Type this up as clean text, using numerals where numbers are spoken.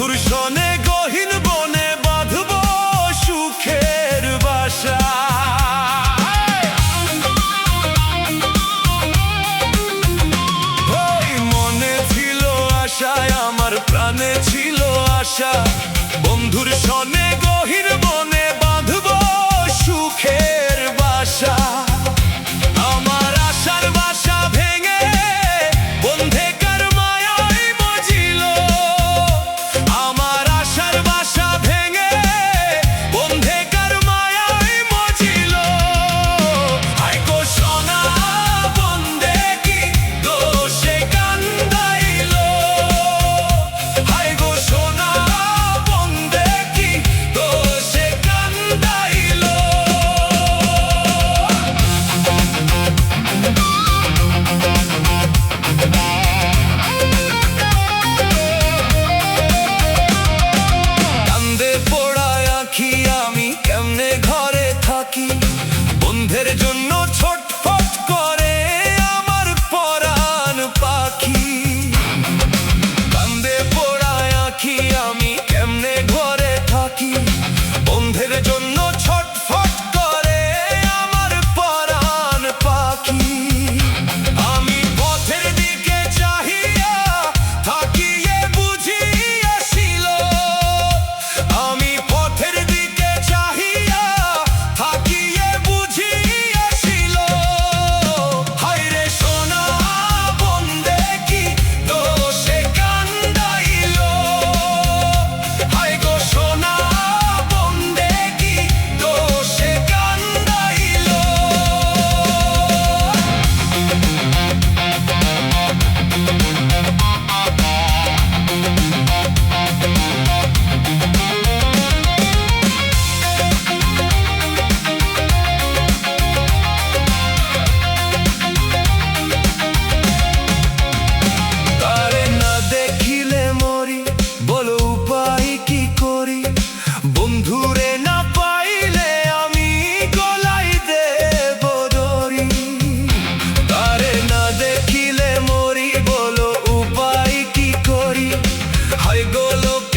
বন্ধুর সনে গহীন বনে বাঁধব সুখের বাসা। মনে ছিল আশায়, আমার প্রাণে ছিল আশা, বন্ধুর সনে গহীন বনে বাঁধব সুখের বাসা। আমার আশার বাসা ভেঙে বন্ধে কার মায়ায় মজিল, আমার আশার বাসা ভেঙে বন্ধে কার মায়ায় মজিল। হায় গো সোনা বন্ধে কি দোষে কান্দাইল, হায় গো সোনা বন্ধে কি দোষে কান্দাইল। কান্দে পোড়ায় আঁখি আমি কেমনে ঘরে থাকি, বন্ধের জন্য ছটফট করে আমার পরাণ পাখি। কান্দে পোড়ায় আঁখি আমি কেমনে ঘরে থাকি, বন্ধের জন্য ছটফট করে আমার পরাণ পাখি। আমি পথের দিকে চাহিয়া থাকিয়ে বুঝিয়াছিল, আমি পথের দিকে চাহিয়া থাকিয়ে বুঝিয়াছিল। হায় রে সোনা বন্ধে কি দোষে কান্দাইল, হায় গো সোনা বন্ধে কি দোষে কান্দাইল। তারে না দেখিলে মরি, বলো উপায় কি করি, বন্ধুরে না পাইলে আমি গলায় দেব দড়ি। তারে না দেখিলে মরি, বলো উপায় কি করি, হায় গো লোক